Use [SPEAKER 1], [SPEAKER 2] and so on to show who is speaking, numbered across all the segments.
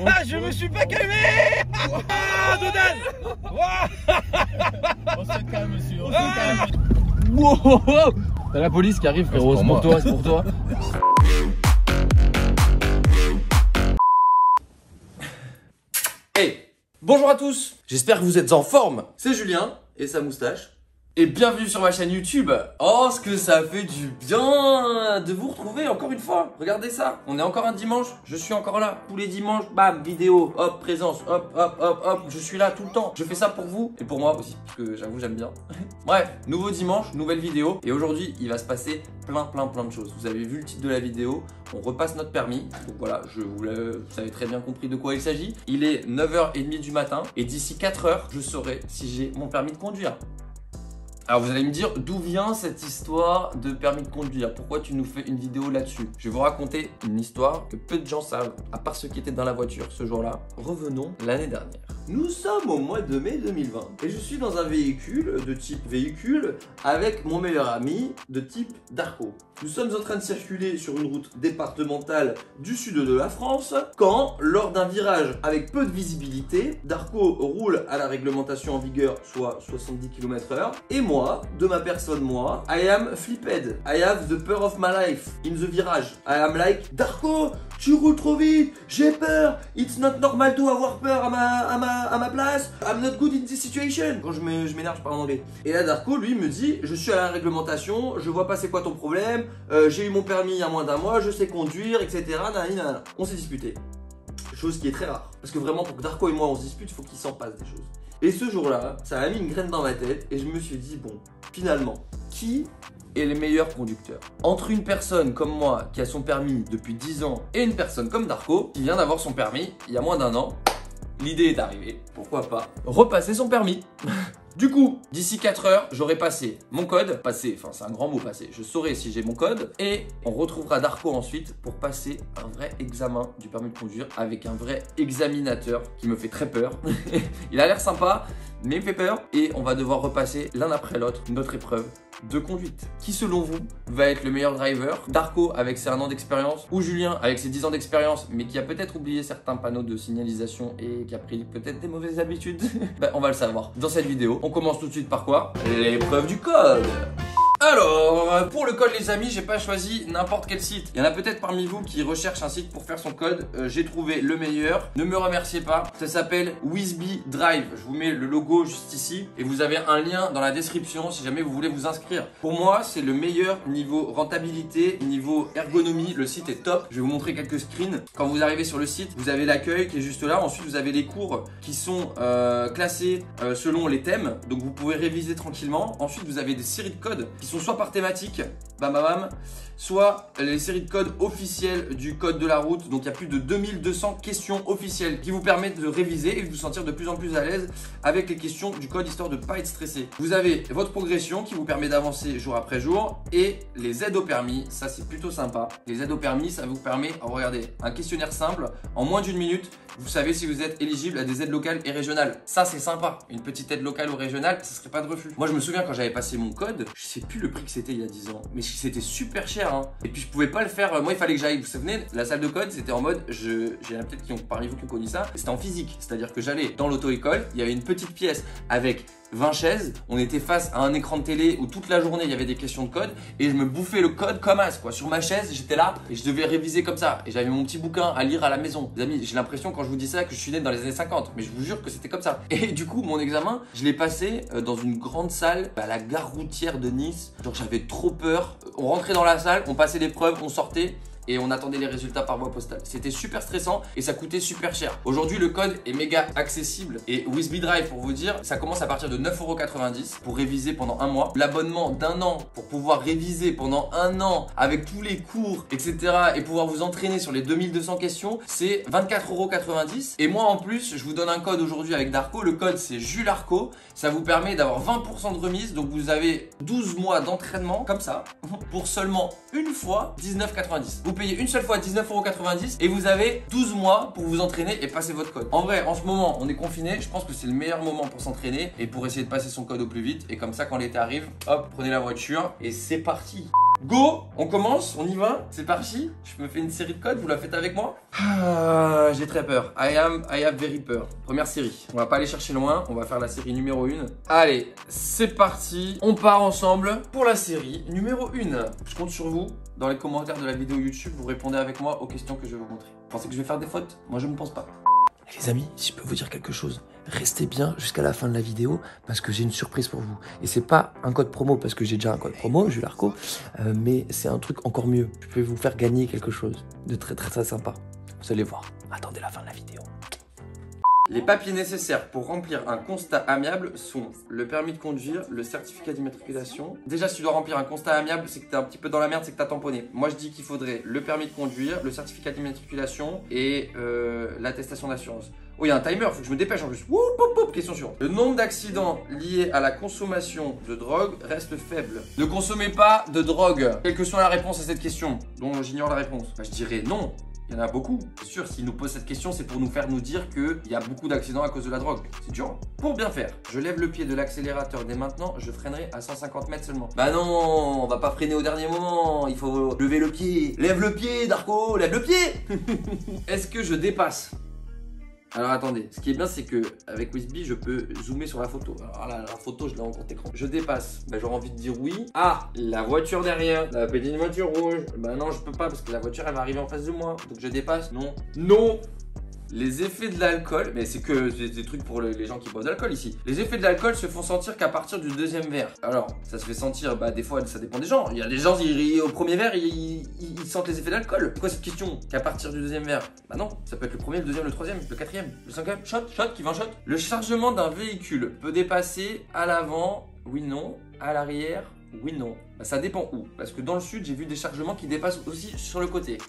[SPEAKER 1] Ah, je me suis pas calmé. Ah, Dodan.
[SPEAKER 2] On se calme, monsieur, on se calme.
[SPEAKER 3] Wow. T'as la police qui arrive, frérot. C'est pour toi, c'est pour toi. Hey, bonjour à tous. J'espère que vous êtes en forme. C'est Julien et sa moustache. Et bienvenue sur ma chaîne YouTube. Oh, ce que ça fait du bien de vous retrouver encore une fois. Regardez ça, on est encore un dimanche, je suis encore là. Tous les dimanches, bam, vidéo, hop, présence, hop, hop, hop, hop. Je suis là tout le temps. Je fais ça pour vous et pour moi aussi, parce que j'avoue, j'aime bien. Bref, nouveau dimanche, nouvelle vidéo. Et aujourd'hui, il va se passer plein de choses. Vous avez vu le titre de la vidéo, on repasse notre permis. Donc voilà, vous avez très bien compris de quoi il s'agit. Il est 9h30 du matin et d'ici 4h, je saurai si j'ai mon permis de conduire. Alors vous allez me dire d'où vient cette histoire de permis de conduire? Pourquoi tu nous fais une vidéo là-dessus? Je vais vous raconter une histoire que peu de gens savent, à part ceux qui étaient dans la voiture ce jour-là. Revenons l'année dernière. Nous sommes au mois de mai 2020 et je suis dans un véhicule de type véhicule avec mon meilleur ami de type Darko. Nous sommes en train de circuler sur une route départementale du sud de la France quand, lors d'un virage avec peu de visibilité, Darko roule à la réglementation en vigueur, soit 70 km/h, et moi, de ma personne, moi, I am flipped. I have the peur of my life in the virage. I am like, Darko, tu roules trop vite, j'ai peur, it's not normal to avoir peur à ma place, I'm not good in this situation. Quand je m'énerve, je parle en anglais. Et là, Darko, lui, me dit, je suis à la réglementation, je vois pas c'est quoi ton problème, j'ai eu mon permis il y a moins d'un mois, je sais conduire, etc. Nanana. On s'est disputé. Chose qui est très rare. Parce que vraiment, pour que Darko et moi on se dispute, il faut qu'il s'en passe des choses. Et ce jour-là, ça a mis une graine dans ma tête et je me suis dit, bon, finalement, qui est le meilleur conducteur? Entre une personne comme moi qui a son permis depuis 10 ans et une personne comme Darko qui vient d'avoir son permis il y a moins d'un an, l'idée est arrivée, pourquoi pas, repasser son permis. Du coup, d'ici 4 heures, j'aurai passé mon code, enfin c'est un grand mot passer, je saurai si j'ai mon code et on retrouvera Darko ensuite pour passer un vrai examen du permis de conduire avec un vrai examinateur qui me fait très peur. Il a l'air sympa, mais il me fait peur et on va devoir repasser l'un après l'autre notre épreuve de conduite. Qui selon vous va être le meilleur driver? Darko avec ses 1 an d'expérience ou Julien avec ses 10 ans d'expérience mais qui a peut-être oublié certains panneaux de signalisation et qui a pris peut-être des mauvaises habitudes? On va le savoir dans cette vidéo. On commence tout de suite par quoi? L'épreuve du code. Alors, pour le code les amis, j'ai pas choisi n'importe quel site. Il y en a peut-être parmi vous qui recherchent un site pour faire son code. J'ai trouvé le meilleur. Ne me remerciez pas. Ça s'appelle Wizbee Drive. Je vous mets le logo juste ici. Et vous avez un lien dans la description si jamais vous voulez vous inscrire. Pour moi, c'est le meilleur niveau rentabilité, niveau ergonomie. Le site est top. Je vais vous montrer quelques screens. Quand vous arrivez sur le site, vous avez l'accueil qui est juste là. Ensuite, vous avez les cours qui sont classés selon les thèmes. Donc, vous pouvez réviser tranquillement. Ensuite, vous avez des séries de codes qui sont soit par thématique, bam bam bam, soit les séries de codes officielles du code de la route. Donc il y a plus de 2200 questions officielles qui vous permettent de réviser et de vous sentir de plus en plus à l'aise avec les questions du code histoire de ne pas être stressé. Vous avez votre progression qui vous permet d'avancer jour après jour et les aides au permis, ça c'est plutôt sympa. Les aides au permis, ça vous permet, regardez, un questionnaire simple, en moins d'1 minute, vous savez si vous êtes éligible à des aides locales et régionales. Ça c'est sympa, une petite aide locale ou régionale, ça serait pas de refus. Moi je me souviens quand j'avais passé mon code, je sais plus le prix que c'était il y a 10 ans, mais c'était super cher hein. Et puis je pouvais pas le faire, moi il fallait que j'aille, vous vous souvenez, la salle de code c'était en mode, j'ai peut-être parmi vous qui ont connu ça, c'était en physique, c'est-à-dire que j'allais dans l'auto-école, il y avait une petite pièce avec 20 chaises, on était face à un écran de télé où toute la journée il y avait des questions de code et je me bouffais le code comme as quoi. Sur ma chaise, j'étais là et je devais réviser comme ça et j'avais mon petit bouquin à lire à la maison. Les amis, j'ai l'impression quand je vous dis ça que je suis né dans les années 50, mais je vous jure que c'était comme ça. Et du coup, mon examen, je l'ai passé dans une grande salle à la gare routière de Nice. Genre j'avais trop peur. On rentrait dans la salle, on passait l'épreuve, on sortait et on attendait les résultats par voie postale. C'était super stressant et ça coûtait super cher. Aujourd'hui, le code est méga accessible et Wizbee Drive, pour vous dire, ça commence à partir de 9,90 € pour réviser pendant 1 mois. L'abonnement d'1 an pour pouvoir réviser pendant 1 an avec tous les cours, etc. et pouvoir vous entraîner sur les 2200 questions, c'est 24,90 €. Et moi, en plus, je vous donne un code aujourd'hui avec Darko. Le code, c'est JULARCO. Ça vous permet d'avoir 20% de remise. Donc, vous avez 12 mois d'entraînement comme ça pour seulement une fois 19,90 €. Vous payez une seule fois 19,90 € et vous avez 12 mois pour vous entraîner et passer votre code. En vrai, en ce moment, on est confiné. Je pense que c'est le meilleur moment pour s'entraîner et pour essayer de passer son code au plus vite. Et comme ça, quand l'été arrive, hop, prenez la voiture et c'est parti. Go, on commence, on y va, c'est parti. Je me fais une série de codes, vous la faites avec moi? J'ai j'ai très peur. I have very peur. Première série. On va pas aller chercher loin. On va faire la série numéro 1. Allez, c'est parti. On part ensemble pour la série numéro 1. Je compte sur vous. Dans les commentaires de la vidéo YouTube, vous répondez avec moi aux questions que je vais vous montrer. Vous pensez que je vais faire des fautes? Moi, je ne pense pas.
[SPEAKER 4] Les amis, si je peux vous dire quelque chose, restez bien jusqu'à la fin de la vidéo parce que j'ai une surprise pour vous. Et c'est pas un code promo parce que j'ai déjà un code promo, Jules Arco, mais c'est un truc encore mieux. Je peux vous faire gagner quelque chose de très sympa. Vous allez voir. Attendez la fin de la vidéo.
[SPEAKER 3] Les papiers nécessaires pour remplir un constat amiable sont le permis de conduire, le certificat d'immatriculation. Déjà, si tu dois remplir un constat amiable, c'est que tu es un petit peu dans la merde, c'est que tu as tamponné. Moi, je dis qu'il faudrait le permis de conduire, le certificat d'immatriculation et l'attestation d'assurance. Oh, il y a un timer, faut que je me dépêche en plus. Question suivante. Le nombre d'accidents liés à la consommation de drogue reste faible. Ne consommez pas de drogue. Quelle que soit la réponse à cette question, dont j'ignore la réponse. Bah, je dirais non. Il y en a beaucoup. C'est sûr, s'il nous pose cette question, c'est pour nous faire nous dire qu'il y a beaucoup d'accidents à cause de la drogue. C'est dur. Pour bien faire, je lève le pied de l'accélérateur dès maintenant, je freinerai à 150 mètres seulement. Bah non, on va pas freiner au dernier moment, il faut lever le pied. Lève le pied, Darko, lève le pied. Est-ce que je dépasse? Alors attendez, ce qui est bien c'est que avec Whisby je peux zoomer sur la photo. Alors là, la photo je l'ai en grand écran. Je dépasse, bah j'aurais envie de dire oui. Ah, la voiture derrière, la petite voiture rouge. Bah non je peux pas parce que la voiture elle va arriver en face de moi. Donc je dépasse, non. Non. Les effets de l'alcool, mais c'est que des trucs pour les gens qui boivent de l'alcool ici. Les effets de l'alcool se font sentir qu'à partir du deuxième verre. Alors, ça se fait sentir, bah des fois ça dépend des gens. Il y a des gens, au premier verre, ils sentent les effets de l'alcool. C'est quoi cette question? Qu'à partir du deuxième verre? Bah non, ça peut être le premier, le deuxième, le troisième, le quatrième, le cinquième. Shot, qui va en shot. Le chargement d'un véhicule peut dépasser à l'avant, oui, non, à l'arrière. Oui, non. Bah, ça dépend où. Parce que dans le sud, j'ai vu des chargements qui dépassent aussi sur le côté.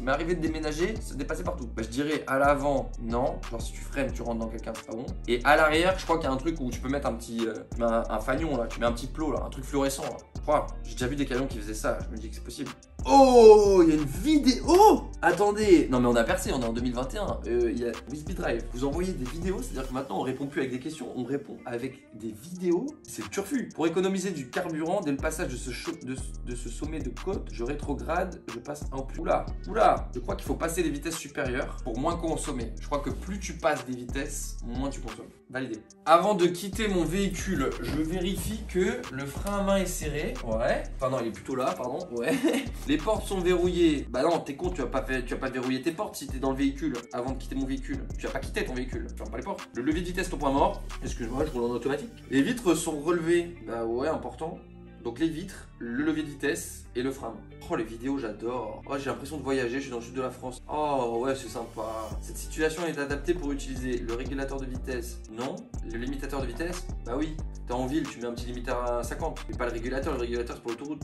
[SPEAKER 3] Mais arrivé de déménager, ça dépassait partout. Bah, je dirais à l'avant, non. Genre si tu freines, tu rentres dans quelqu'un, c'est pas bon. Et à l'arrière, je crois qu'il y a un truc où tu peux mettre un petit. Un fanion là, tu mets un petit plot là, un truc fluorescent là. Je crois. J'ai déjà vu des camions qui faisaient ça. Je me dis que c'est possible. Oh, il y a une vidéo. Attendez. Non, mais on a percé, on est en 2021. Il y a Whisby Drive. Vous envoyez des vidéos, c'est-à-dire que maintenant on répond plus avec des questions, on répond avec des vidéos. C'est le turfu. Pour économiser du carburant, dès le passage de ce sommet de côte, je rétrograde, je passe un plus. Oula, je crois qu'il faut passer des vitesses supérieures pour moins consommer. Je crois que plus tu passes des vitesses, moins tu consommes. Validé. Avant de quitter mon véhicule, je vérifie que le frein à main est serré. Ouais. Enfin non, il est plutôt là, pardon. Ouais. Les portes sont verrouillées. Bah non, t'es con, tu vas pas verrouiller tes portes si t'es dans le véhicule avant de quitter mon véhicule. Tu vas pas quitter ton véhicule, tu fermes pas les portes. Le levier de vitesse, ton point mort. Excuse-moi, je roule en automatique. Les vitres sont relevées. Bah ouais, important. Donc les vitres, le levier de vitesse et le frein. Oh les vidéos j'adore. Oh j'ai l'impression de voyager, je suis dans le sud de la France. Oh ouais c'est sympa. Cette situation est adaptée pour utiliser le régulateur de vitesse. Non. Le limitateur de vitesse. Bah oui. T'es en ville, tu mets un petit limiteur à 50. Mais pas le régulateur c'est pour l'autoroute.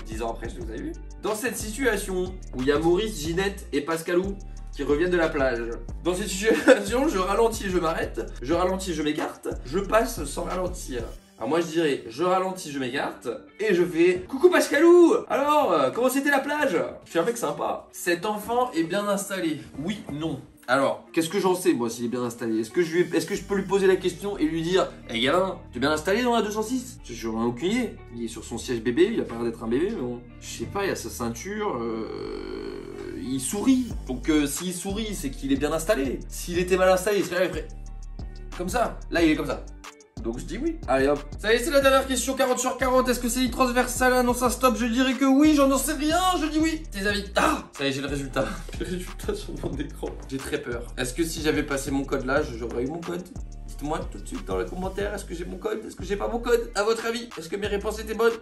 [SPEAKER 3] 10 ans après, je vous avez vu. Dans cette situation où il y a Maurice, Ginette et Pascalou qui reviennent de la plage. Dans cette situation, je ralentis, je m'arrête. Je ralentis, je m'écarte. Je passe sans ralentir. Alors moi je dirais, je ralentis, je m'écarte, et je fais coucou Pascalou. Alors, comment c'était la plage? Je suis un mec sympa. Cet enfant est bien installé. Oui, non. Alors, qu'est-ce que j'en sais moi s'il est bien installé? Est-ce que je peux lui poser la question et lui dire, hé gamin, tu es bien installé dans la 206? J'en ai aucune idée. Il est sur son siège bébé, il a pas l'air d'être un bébé, mais bon. Je sais pas, il a sa ceinture, il sourit. Donc s'il sourit, c'est qu'il est bien installé. S'il était mal installé, il serait là, il ferait comme ça. Là, il est comme ça. Donc je dis oui. Allez hop. Ça y est, c'est la dernière question, 40 sur 40. Est-ce que c'est transversal? Annonce un stop. Je dirais que oui, j'en sais rien. Je dis oui. Tes avis. Ah, ça y est, j'ai le résultat. J'ai le résultat sur mon écran. J'ai très peur. Est-ce que si j'avais passé mon code là, j'aurais eu mon code? Dites-moi tout de suite dans les commentaires. Est-ce que j'ai mon code? Est-ce que j'ai pas mon code? À votre avis, est-ce que mes réponses étaient bonnes?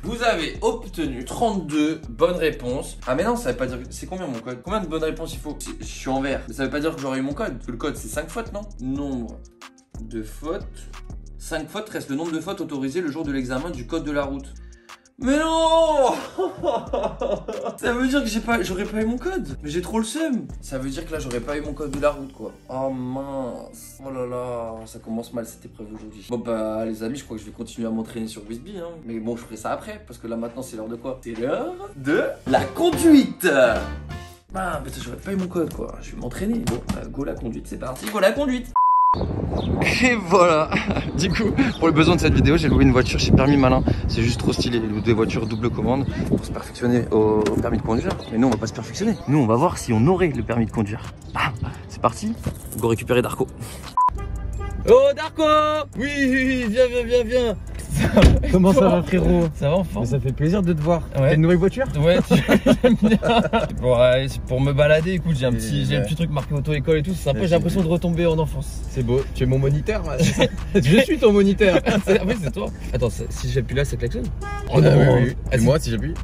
[SPEAKER 3] Vous avez obtenu 32 bonnes réponses. Ah mais non, ça veut pas dire... C'est combien mon code? Combien de bonnes réponses il faut? Je suis en vert. Mais ça veut pas dire que j'aurais eu mon code. Parce que le code c'est 5 fautes, non? Nombre de fautes. 5 fautes reste le nombre de fautes autorisées le jour de l'examen du code de la route. Mais non. Ça veut dire que j'aurais pas eu mon code. Mais j'ai trop le seum. Ça veut dire que là j'aurais pas eu mon code de la route quoi. Oh mince. Oh là là. Ça commence mal cette épreuve aujourd'hui. Bon bah les amis, je crois que je vais continuer à m'entraîner sur Whisby hein. Mais bon, je ferai ça après. Parce que là maintenant c'est l'heure de quoi? C'est l'heure de la conduite. Ah putain, j'aurais pas eu mon code quoi. Je vais m'entraîner. Bon, go la conduite, c'est parti, go la conduite. Et voilà. Du coup, pour le besoin de cette vidéo, j'ai loué une voiture chez Permis Malin. C'est juste trop stylé, des voitures double commande pour se perfectionner au permis de conduire. Mais nous, on va pas se perfectionner. Nous, on va voir si on aurait le permis de conduire. Ah, c'est parti. Go récupérer Darko. Oh Darko! Oui, viens.
[SPEAKER 2] Comment ça va, frérot?
[SPEAKER 3] Ça va enfant?
[SPEAKER 2] Mais ça fait plaisir de te voir.
[SPEAKER 3] Ouais.
[SPEAKER 2] T'as une nouvelle voiture?
[SPEAKER 3] Ouais, j'aime bien. Pour me balader, écoute, j'ai un petit truc marqué auto-école et tout, c'est sympa, j'ai l'impression de retomber en enfance.
[SPEAKER 2] C'est beau, tu es mon moniteur. Je suis ton moniteur.
[SPEAKER 3] Oui, c'est toi. Attends, si j'appuie là, ça klaxonne?
[SPEAKER 2] Oh non, oui.
[SPEAKER 3] Ah,
[SPEAKER 2] Et moi, si j'appuie?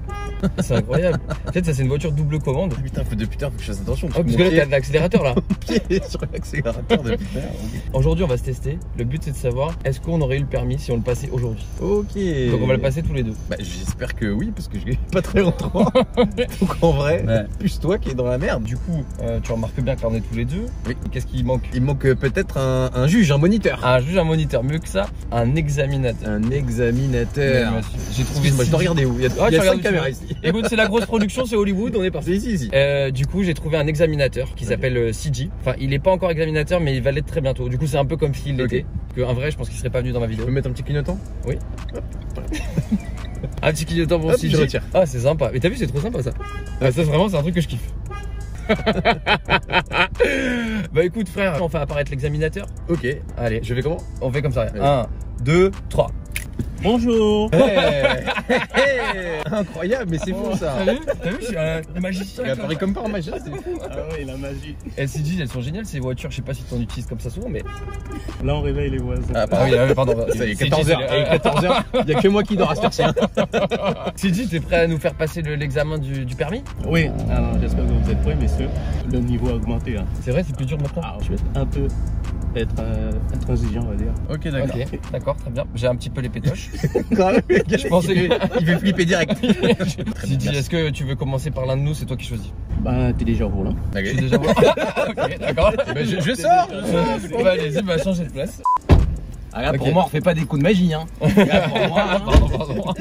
[SPEAKER 3] C'est incroyable. En fait, ça, c'est une voiture double commande.
[SPEAKER 2] Putain, faut que je fasse attention.
[SPEAKER 3] Oh, parce que là, t'as de l'accélérateur là.
[SPEAKER 2] Pied sur l'accélérateur depuis tout à l'heure.
[SPEAKER 3] Aujourd'hui, on va se tester. Le but, c'est de savoir est-ce qu'on aurait eu le permis si on le passait aujourd'hui.
[SPEAKER 2] Ok.
[SPEAKER 3] Donc, on va le passer tous les deux.
[SPEAKER 2] Bah, j'espère que oui, parce que je l'ai pas très longtemps. Donc, en vrai, plus toi qui es dans la merde.
[SPEAKER 3] Du coup, tu remarques bien que là, on est tous les deux.
[SPEAKER 2] Oui.
[SPEAKER 3] Qu'est-ce qui manque?
[SPEAKER 2] Il manque peut-être un juge, un moniteur.
[SPEAKER 3] Un juge, un moniteur. Mieux que ça, un examinateur.
[SPEAKER 2] Un examinateur.
[SPEAKER 3] J'ai trouvé.
[SPEAKER 2] Moi, je dois regarder où. Il y a 5 caméras ici.
[SPEAKER 3] Écoute, c'est la grosse production, c'est Hollywood, on est parti.
[SPEAKER 2] Ici.
[SPEAKER 3] Du coup, j'ai trouvé un examinateur qui s'appelle CG. Enfin, il est pas encore examinateur, mais il va l'être très bientôt. Du coup, c'est un peu comme s'il l'était. Que un vrai, je pense qu'il serait pas venu dans ma vidéo.
[SPEAKER 2] Tu peux mettre un petit clignotant?
[SPEAKER 3] Oui. Un petit clignotant pour CG. Ah, c'est sympa. Mais t'as vu, c'est trop sympa ça. Ah, ça, vraiment, c'est un truc que je kiffe. Bah écoute, frère, on fait apparaître l'examinateur.
[SPEAKER 2] Ok.
[SPEAKER 3] Allez,
[SPEAKER 2] Je fais comment?
[SPEAKER 3] on fait comme ça. 1, 2, 3.
[SPEAKER 2] Bonjour. Incroyable, mais c'est fou ça.
[SPEAKER 3] T'as vu, je suis un magicien.
[SPEAKER 2] Il apparaît comme par magie, c'est fou.
[SPEAKER 1] Ah ouais, la magie.
[SPEAKER 3] CG, elles sont géniales ces voitures. Je sais pas si tu en utilises comme ça souvent, mais.
[SPEAKER 1] Là, on réveille les voisins.
[SPEAKER 2] Ah,
[SPEAKER 3] Ah oui, pardon.
[SPEAKER 2] Ça y est, 14h. Il n'y a que moi qui dors à cette heure-ci.
[SPEAKER 3] CG, t'es prêt à nous faire passer l'examen du permis?
[SPEAKER 1] Oui, alors j'espère que vous êtes prêts, messieurs. Le niveau a augmenté. Hein.
[SPEAKER 3] C'est vrai, c'est plus dur maintenant.
[SPEAKER 1] Alors, je vais un peu être intransigeant, on va dire.
[SPEAKER 2] Ok, d'accord.
[SPEAKER 3] Ok, d'accord, très bien. J'ai un petit peu les pétoches.
[SPEAKER 2] Je
[SPEAKER 3] pensais que-
[SPEAKER 2] il veut flipper direct.
[SPEAKER 3] CG, est-ce que tu veux commencer par l'un de nous? C'est toi qui choisis.
[SPEAKER 1] Bah, t'es déjà au volant.
[SPEAKER 3] Je suis déjà ok, d'accord.
[SPEAKER 2] Mais je sors.
[SPEAKER 3] Bah, allez-y, bah, changer de place.
[SPEAKER 2] Ah là,
[SPEAKER 3] Ok.
[SPEAKER 2] pour moi, on refait pas des coups de magie. Hein.
[SPEAKER 3] Pardon.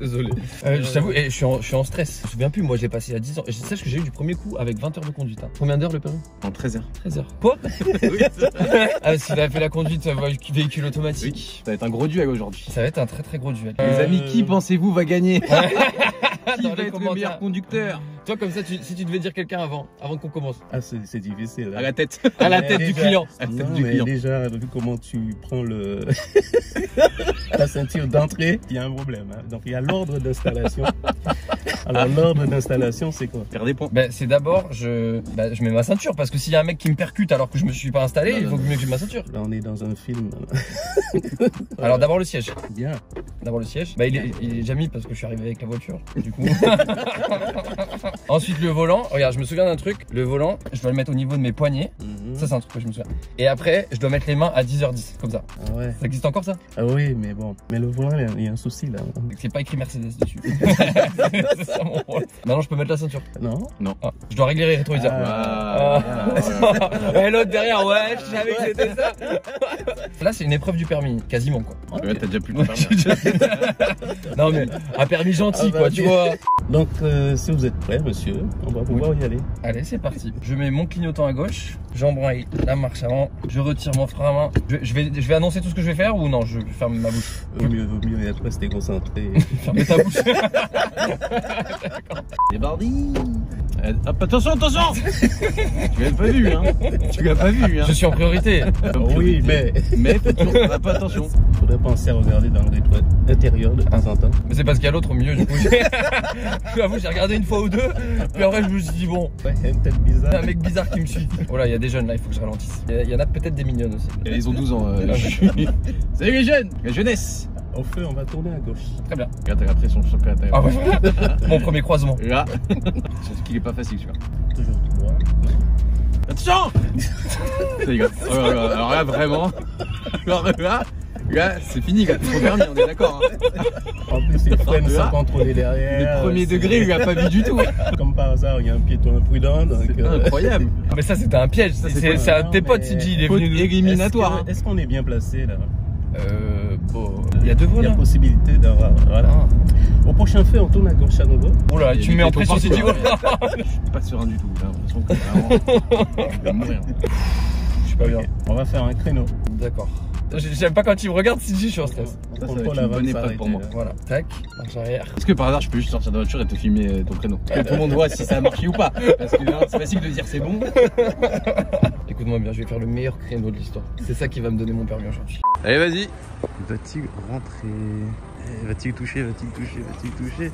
[SPEAKER 3] Désolé. Je t'avoue, je suis en stress. Je me souviens plus, moi j'ai passé à 10 ans. Je sais que j'ai eu du premier coup avec 20 heures de conduite. Hein. Combien d'heures le permis?
[SPEAKER 2] En 13h.
[SPEAKER 3] 13 heures. Quoi? Ah, s'il a fait la conduite véhicule automatique.
[SPEAKER 2] Ça va être un gros duel aujourd'hui.
[SPEAKER 3] Ça va être un très très gros duel.
[SPEAKER 2] Les amis, qui pensez-vous va gagner? Qui
[SPEAKER 3] Dans
[SPEAKER 2] va
[SPEAKER 3] les
[SPEAKER 2] être le
[SPEAKER 3] commentaires.
[SPEAKER 2] meilleur conducteur?
[SPEAKER 3] Toi, comme ça, si tu devais dire quelqu'un avant qu'on commence.
[SPEAKER 1] Ah, c'est difficile.
[SPEAKER 2] À la tête.
[SPEAKER 3] À la tête du client.
[SPEAKER 2] À la
[SPEAKER 1] Non,
[SPEAKER 2] tête du
[SPEAKER 1] mais
[SPEAKER 2] client.
[SPEAKER 1] déjà, vu comment tu prends la ceinture d'entrée, il y a un problème. Hein. Donc, il y a l'ordre d'installation. Alors, l'ordre d'installation, c'est quoi?
[SPEAKER 2] Faire des points.
[SPEAKER 3] Ben, c'est d'abord, je mets ma ceinture parce que s'il y a un mec qui me percute alors que je me suis pas installé,
[SPEAKER 1] Non,
[SPEAKER 3] il faut
[SPEAKER 1] non,
[SPEAKER 3] mieux que j'ai ma ceinture.
[SPEAKER 1] Là, on est dans un film.
[SPEAKER 3] Alors d'abord le siège.
[SPEAKER 1] Bien.
[SPEAKER 3] D'abord le siège. Bah il est déjà mis parce que je suis arrivé avec la voiture. Du coup. Ensuite le volant. Regarde, je me souviens d'un truc. Le volant, je dois le mettre au niveau de mes poignets. Ça c'est un truc que je me souviens. Et après, je dois mettre les mains à 10h10 comme ça.
[SPEAKER 1] Ah ouais.
[SPEAKER 3] Ça existe encore ça?
[SPEAKER 1] Ah oui, mais bon. Mais le volant, il y a un souci là.
[SPEAKER 3] C'est pas écrit Mercedes dessus. C'est ça mon rôle. Maintenant je peux mettre la ceinture.
[SPEAKER 1] Non?
[SPEAKER 3] Ah, je dois régler les rétroviseurs. Et l'autre derrière, ouais, je savais que c'était ça. Là c'est une épreuve du permis, quasiment quoi.
[SPEAKER 2] Ouais, t'as déjà plus le permis.
[SPEAKER 3] Non mais un permis gentil
[SPEAKER 1] Ah,
[SPEAKER 3] quoi,
[SPEAKER 1] bah,
[SPEAKER 3] tu vois.
[SPEAKER 1] Donc, si vous êtes prêts, monsieur, on va pouvoir y aller.
[SPEAKER 3] Allez, c'est parti. Je mets mon clignotant à gauche, j'embraye la marche avant, je retire mon frein à main. Je vais annoncer tout ce que je vais faire ou non? Je ferme ma bouche.
[SPEAKER 1] Vaut mieux être resté concentré.
[SPEAKER 3] Fermez ta bouche.
[SPEAKER 2] C'est parti. Hop, attention. Tu l'as pas vu, hein. Tu l'as pas vu, hein.
[SPEAKER 3] Je suis en priorité.
[SPEAKER 1] Oui, mais
[SPEAKER 2] Mais fais toujours pas attention.
[SPEAKER 1] faudrait penser à regarder dans le rétro intérieur de temps en temps.
[SPEAKER 3] Mais c'est parce qu'il y a l'autre au milieu du coup. J'avoue, j'ai regardé une fois ou deux, puis après je me suis dit bon,
[SPEAKER 1] Ouais, il y a une tête
[SPEAKER 3] il y a
[SPEAKER 1] bizarre.
[SPEAKER 3] un mec bizarre qui me suit. Voilà, il y a des jeunes là, il faut que je ralentisse. Il y en a peut-être des mignonnes aussi.
[SPEAKER 2] Ils ont 12 ans. Salut les jeunes. La jeunesse.
[SPEAKER 1] Au feu, on va tourner à gauche.
[SPEAKER 3] Très bien.
[SPEAKER 2] Regarde, t'as la pression, je sens que t'as.
[SPEAKER 3] Ah ouais. Mon premier croisement.
[SPEAKER 2] Là. Surtout qu'il est pas facile, tu vois.
[SPEAKER 1] Toujours droit.
[SPEAKER 2] Attention. Les gars. Alors là, vraiment. Alors là, c'est fini, gars. T'es trop permis, on est d'accord. Hein.
[SPEAKER 1] En plus, il freine sans contrôler derrière.
[SPEAKER 2] Les premiers degrés, il a pas vu du tout.
[SPEAKER 1] Comme par hasard, il y a un piéton imprudent. Donc,
[SPEAKER 2] C'est incroyable.
[SPEAKER 3] Mais ça c'était un piège, c'est un de tes potes, CG, il est venu nous...
[SPEAKER 2] Éliminatoire. Hein.
[SPEAKER 1] Est-ce qu'on est bien placé là?
[SPEAKER 3] Bon, il y a deux voies
[SPEAKER 1] Il y a
[SPEAKER 3] là.
[SPEAKER 1] possibilité d'avoir. Voilà.
[SPEAKER 3] Ah.
[SPEAKER 1] Au prochain fait, on tourne à gauche à nouveau.
[SPEAKER 3] Oh là, tu me mets en pression, CG.
[SPEAKER 2] Je suis pas serein du tout. J'ai l'impression que vraiment, je vais mourir. suis pas bien.
[SPEAKER 1] On va faire un créneau.
[SPEAKER 2] D'accord. J'aime pas quand tu me regardes si je suis en stress.
[SPEAKER 1] On
[SPEAKER 2] Ça va
[SPEAKER 1] contrôle
[SPEAKER 2] être
[SPEAKER 1] la
[SPEAKER 2] une bonne
[SPEAKER 1] vanne
[SPEAKER 2] épreuve
[SPEAKER 1] s'arrêter,
[SPEAKER 2] pour moi.
[SPEAKER 1] là.
[SPEAKER 2] Voilà. Tac, marche arrière. Est-ce que par hasard je peux juste sortir de la voiture et te filmer ton créneau? Que tout le monde voit si ça a marché ou pas. Parce que hein, c'est facile de dire c'est bon. Écoute-moi bien, je vais faire le meilleur créneau de l'histoire. C'est ça qui va me donner mon permis aujourd'hui. Allez, vas-y.
[SPEAKER 5] Va-t-il rentrer? Va-t-il toucher? Va-t-il toucher? Va-t-il toucher?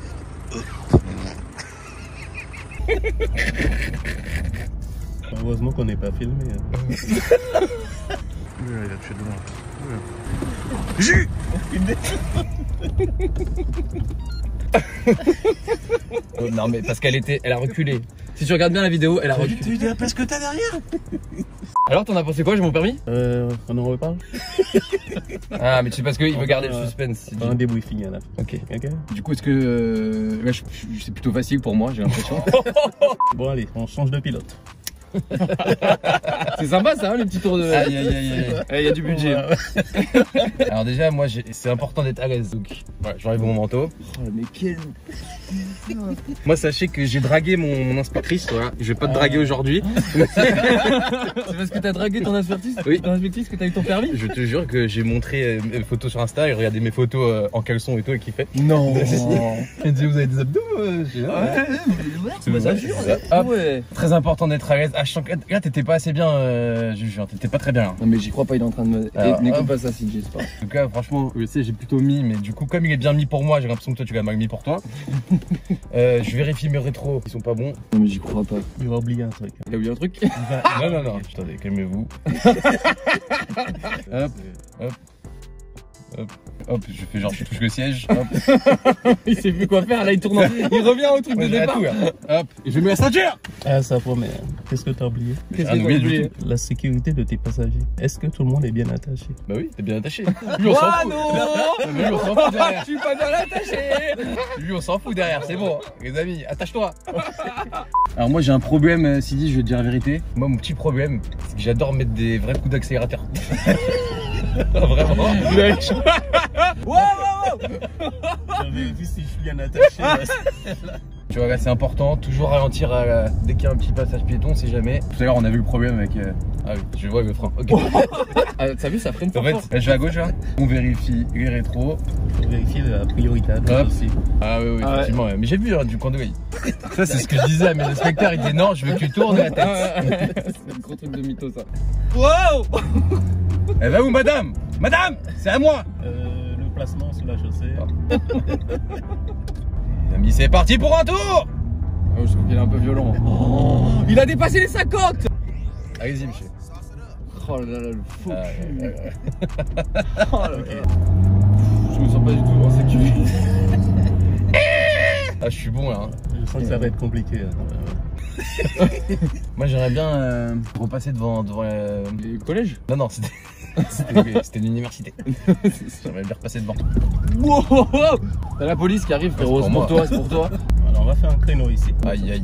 [SPEAKER 1] Heureusement qu'on n'est pas filmé. Hein.
[SPEAKER 5] Oula, il a touché devant. Jus!
[SPEAKER 2] Non mais parce qu'elle a reculé. Si tu regardes bien la vidéo, elle a reculé.
[SPEAKER 5] Tu parce que t'as derrière.
[SPEAKER 2] Alors t'en as pensé quoi? J'ai mon permis?
[SPEAKER 1] On en reparle?
[SPEAKER 2] Ah mais tu sais parce qu'il veut garder le suspense.
[SPEAKER 1] On va un débriefing à la fin.
[SPEAKER 2] Ok.
[SPEAKER 1] Ok.
[SPEAKER 2] Du coup est-ce que c'est plutôt facile pour moi, j'ai l'impression.
[SPEAKER 1] Bon allez, on change de pilote.
[SPEAKER 2] C'est sympa ça, hein, les petits tours de... Aïe aïe aïe aïe. Il y a du budget. Alors déjà moi c'est important d'être à l'aise. Donc voilà, j'enlève mon manteau. Oh mais quel... Moi sachez que j'ai dragué mon inspectrice, voilà. Je vais pas te draguer aujourd'hui. C'est parce que t'as dragué ton inspectrice? Oui. Ton inspectrice que t'as eu ton permis? Je te jure que j'ai montré mes photos sur Insta et regardé mes photos en caleçon et tout et qui fait. Non. Elle dit vous avez des abdos? C'est ça jure. Ouais. Très important d'être à l'aise. Là t'étais pas assez bien, je jure, t'étais pas très bien là.
[SPEAKER 3] Non mais j'y crois pas, il est en train de me... N'écoute pas ça si je sais pas.
[SPEAKER 2] En tout cas franchement, je sais j'ai plutôt mis, mais du coup comme il est bien mis pour moi, j'ai l'impression que toi tu l'as mal mis pour toi. Je vérifie mes rétros, ils sont pas bons.
[SPEAKER 3] Non mais j'y crois pas.
[SPEAKER 1] Il va oublier un truc.
[SPEAKER 2] Il a oublié un truc? Non, attendez, calmez-vous. Hop, je fais genre je touche le siège. Hop. Il sait plus quoi faire, là il tourne, il revient au truc de départ. Hop, et je mets la ceinture.
[SPEAKER 1] Ah ça promet. Qu'est-ce que t'as oublié?
[SPEAKER 2] Qu'est-ce que t'as oublié?
[SPEAKER 1] La sécurité de tes passagers. Est-ce que tout le monde est bien attaché?
[SPEAKER 2] Bah oui, t'es bien attaché. Lui on s'en fout. Lui on s'en fout derrière. Je suis pas bien attaché. Lui on s'en fout derrière, c'est bon. Les amis, attache-toi. Alors moi j'ai un problème, Sidi, je vais te dire la vérité. Moi mon petit problème, c'est que j'adore mettre des vrais coups d'accélérateur. Vraiment. Wow.
[SPEAKER 1] J'avais vu si je suis bien attaché.
[SPEAKER 2] Tu vois là c'est important, toujours ralentir dès qu'il y a un petit passage piéton, on sait jamais. Tout à l'heure on a vu le problème avec... Ah oui, je vois le frein. Ok.
[SPEAKER 3] T'as vu ça freine
[SPEAKER 2] En fait, je vais à gauche là. On vérifie les rétros.
[SPEAKER 1] Faut vérifier la priorité aussi.
[SPEAKER 2] Ah oui, effectivement. Ouais. Mais j'ai vu du coin de l'œil. Ça c'est ce que je disais à mes inspecteurs, ils disaient non, je veux que tu tournes la tête.
[SPEAKER 3] C'est un gros truc de mytho ça.
[SPEAKER 2] Wow. Elle va où madame? Madame, c'est à moi.
[SPEAKER 1] Le placement sur la chaussée.
[SPEAKER 2] Les amis, c'est parti pour un tour.
[SPEAKER 3] Oh, je trouve qu'il est un peu violent. Oh, il a dépassé les 50.
[SPEAKER 2] Allez-y monsieur.
[SPEAKER 3] Oh là là, le faux cul.
[SPEAKER 2] Oh là là.
[SPEAKER 3] Je me sens pas du tout en sécurité.
[SPEAKER 2] Ah je suis bon là.
[SPEAKER 1] Je sens que ça va être compliqué.
[SPEAKER 2] Moi j'aimerais bien repasser devant
[SPEAKER 3] Les collèges?
[SPEAKER 2] Non, c'était l'université. J'aimerais bien repasser devant.
[SPEAKER 3] Wow. T'as la police qui arrive frérot, c'est pour toi, c'est pour toi.
[SPEAKER 1] Alors on va faire un créneau ici.
[SPEAKER 2] Aïe,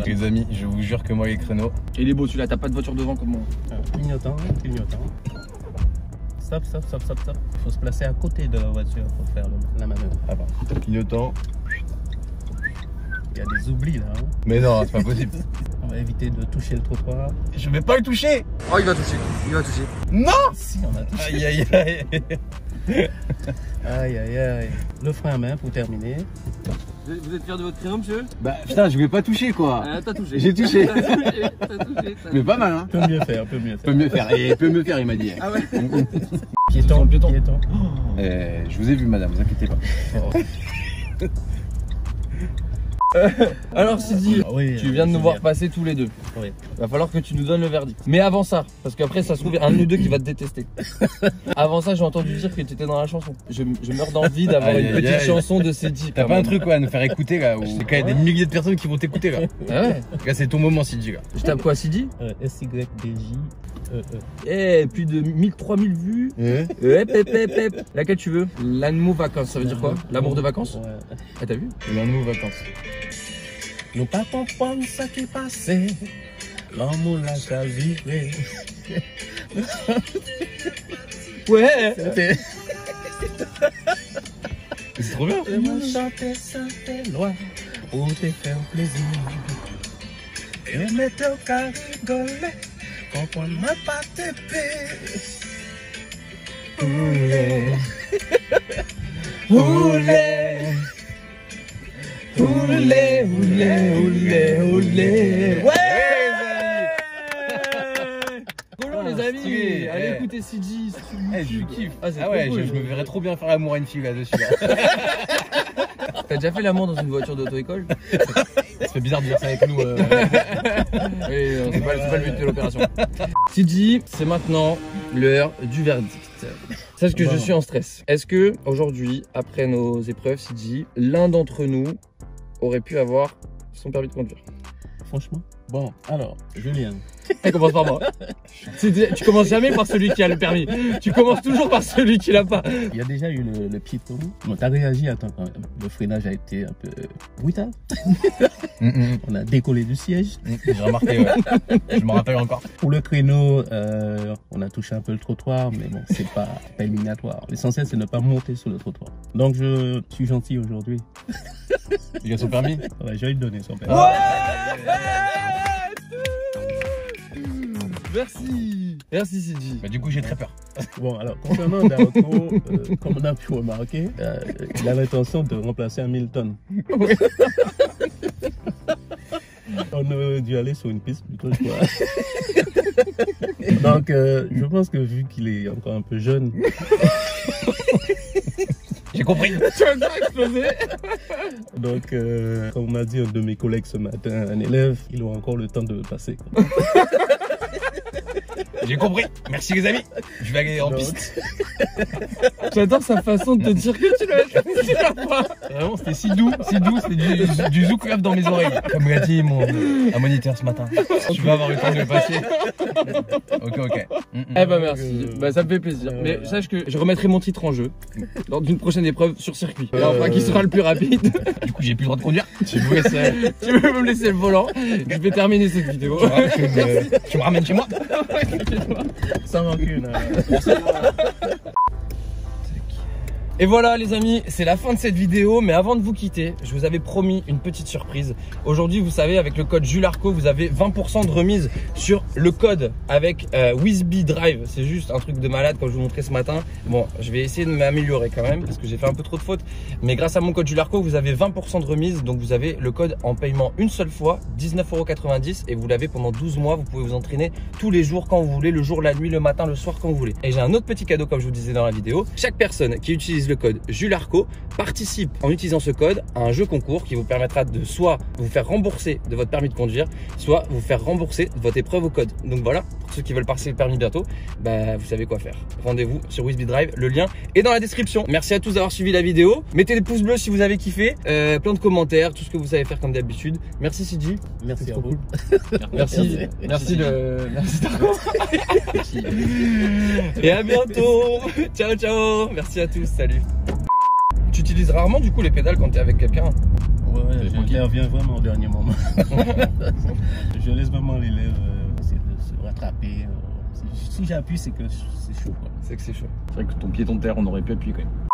[SPEAKER 2] les amis, je vous jure que moi les créneaux.
[SPEAKER 3] Et il est beau celui-là, t'as pas de voiture devant comme moi.
[SPEAKER 1] Clignotant. Stop. Il faut se placer à côté de la voiture pour faire la manœuvre.
[SPEAKER 2] Ah bah, clignotant.
[SPEAKER 1] Il y a des oublis là. Hein.
[SPEAKER 2] Mais non, c'est pas possible.
[SPEAKER 1] On va éviter de toucher le trottoir.
[SPEAKER 2] Je vais pas le toucher.
[SPEAKER 3] Oh il va toucher,
[SPEAKER 2] Non.
[SPEAKER 1] Si on a touché.
[SPEAKER 2] Aïe.
[SPEAKER 1] Le frein à main pour terminer.
[SPEAKER 3] Vous êtes fiers de votre créneau monsieur?
[SPEAKER 2] Bah putain, je vais pas toucher quoi.
[SPEAKER 3] T'as touché.
[SPEAKER 2] J'ai touché.
[SPEAKER 3] T'as touché.
[SPEAKER 2] Mais pas mal hein.
[SPEAKER 1] Peut mieux faire.
[SPEAKER 2] Peut mieux faire, il m'a dit.
[SPEAKER 3] Ah ouais.
[SPEAKER 1] Piéton.
[SPEAKER 2] Je vous ai vu madame, vous inquiétez pas.
[SPEAKER 3] Alors Sidi,
[SPEAKER 1] oui,
[SPEAKER 3] tu viens de nous voir passer tous les deux.
[SPEAKER 1] Oui.
[SPEAKER 3] Va falloir que tu nous donnes le verdict. Mais avant ça, parce qu'après ça se trouve un de nous deux qui va te détester. Avant ça, j'ai entendu dire que tu étais dans la chanson. Je meurs d'envie d'avoir une petite chanson de Sidi.
[SPEAKER 2] T'as pas un truc à nous faire écouter là où c'est quand même des milliers de personnes qui vont t'écouter là.
[SPEAKER 3] Ah ouais.
[SPEAKER 2] Là c'est ton moment Sidi là.
[SPEAKER 3] Je tape quoi Sidi?
[SPEAKER 1] SYDJ.
[SPEAKER 3] Eh, plus de 3000 vues. Laquelle tu veux? L'amour vacances, ça veut dire quoi? L'amour de vacances?
[SPEAKER 1] Ouais.
[SPEAKER 3] Ah t'as vu?
[SPEAKER 2] L'amour vacances.
[SPEAKER 1] Nous pas comprendre ce qui passait. L'amour l'a qu'à vivre.
[SPEAKER 3] Ouais.
[SPEAKER 2] C'est trop bien.
[SPEAKER 1] Je me chantais sans tes lois pour te faire plaisir. Et mettre au cas rigoler comprends pas TP. Oulé. Oulé, oulé, oulé, oulé. Ouais!
[SPEAKER 3] Les amis, allez écouter CG,
[SPEAKER 2] je kiffe.
[SPEAKER 3] Ah ouais,
[SPEAKER 2] je me verrais trop bien faire l'amour à une fille là-dessus.
[SPEAKER 3] T'as déjà fait l'amour dans une voiture d'auto-école?
[SPEAKER 2] Ça fait bizarre de dire ça avec nous.
[SPEAKER 3] Oui, c'est pas le but de l'opération. CG, c'est maintenant l'heure du verdict. Sache que je suis en stress. Est-ce que aujourd'hui, après nos épreuves CG, l'un d'entre nous aurait pu avoir son permis de conduire?
[SPEAKER 1] Franchement. Bon, alors, Julien.
[SPEAKER 3] Elle commence par moi. Tu commences jamais par celui qui a le permis. Tu commences toujours par celui qui l'a pas.
[SPEAKER 1] Il y a déjà eu le piéton. Bon, t'as réagi à temps quand même. Le freinage a été un peu brutal. On a décollé du siège.
[SPEAKER 2] J'ai remarqué, ouais. Je me rappelle encore.
[SPEAKER 1] Pour le créneau, on a touché un peu le trottoir, mais bon, c'est pas éliminatoire. L'essentiel, c'est de ne pas monter sur le trottoir. Donc, je suis gentil aujourd'hui.
[SPEAKER 2] Il a son permis?
[SPEAKER 1] Ouais, je vais lui donner son permis.
[SPEAKER 3] Merci. Merci Sidi.
[SPEAKER 2] Bah du coup j'ai très peur.
[SPEAKER 1] Bon alors concernant Darko, comme on a pu remarquer, il a l'intention de remplacer Hamilton.
[SPEAKER 3] Oui.
[SPEAKER 1] On aurait dû aller sur une piste plutôt je crois. Donc je pense que vu qu'il est encore un peu jeune.
[SPEAKER 2] J'ai compris.
[SPEAKER 3] Tu vas encore exploser.
[SPEAKER 1] Donc comme m'a dit un de mes collègues ce matin, un élève, il aura encore le temps de passer.
[SPEAKER 2] J'ai compris. Merci les amis. Je vais aller en piste.
[SPEAKER 3] J'adore sa façon de te dire que tu l'as pas.
[SPEAKER 2] Vraiment, c'était si doux, c'était du zouk club dans mes oreilles. Comme l'a dit un moniteur ce matin. Tu vas avoir le temps de le passer. Ok.
[SPEAKER 3] Eh ben merci. Bah ça me fait plaisir. Mais sache que je remettrai mon titre en jeu lors d'une prochaine épreuve sur circuit. Enfin, qui sera le plus rapide.
[SPEAKER 2] Du coup, j'ai plus le droit de conduire.
[SPEAKER 3] Tu veux me laisser le volant. Je vais terminer cette vidéo.
[SPEAKER 2] Tu me ramènes chez moi.
[SPEAKER 1] Sans rancune.
[SPEAKER 3] Et voilà les amis, c'est la fin de cette vidéo, mais avant de vous quitter, je vous avais promis une petite surprise. Aujourd'hui, vous savez, avec le code JULESARCO, vous avez 20% de remise sur le code avec Wizbee Drive. C'est juste un truc de malade comme je vous montrais ce matin. Bon, je vais essayer de m'améliorer quand même parce que j'ai fait un peu trop de fautes. Mais grâce à mon code JULESARCO, vous avez 20% de remise. Donc vous avez le code en paiement une seule fois, 19,90 € et vous l'avez pendant 12 mois. Vous pouvez vous entraîner tous les jours quand vous voulez, le jour, la nuit, le matin, le soir, quand vous voulez. Et j'ai un autre petit cadeau comme je vous disais dans la vidéo. Chaque personne qui utilise le code JULESARCO participe en utilisant ce code à un jeu concours qui vous permettra de soit vous faire rembourser de votre permis de conduire, soit vous faire rembourser de votre épreuve au code. Donc voilà, pour ceux qui veulent passer le permis bientôt, bah vous savez quoi faire. Rendez-vous sur Wizbee Drive, le lien est dans la description. Merci à tous d'avoir suivi la vidéo. Mettez des pouces bleus si vous avez kiffé, plein de commentaires, tout ce que vous savez faire comme d'habitude. Merci CG.
[SPEAKER 1] Merci à vous.
[SPEAKER 3] Merci Darko. Et à bientôt. Ciao ciao. Merci à tous. Salut. Tu utilises rarement du coup les pédales quand tu es avec quelqu'un?
[SPEAKER 1] Ouais, j'interviens vraiment au dernier moment. Je laisse vraiment l'élève essayer de se rattraper. Si j'appuie, c'est que c'est chaud.
[SPEAKER 3] C'est que c'est chaud.
[SPEAKER 2] C'est vrai que ton pied, ton terre, on aurait pu appuyer quand même.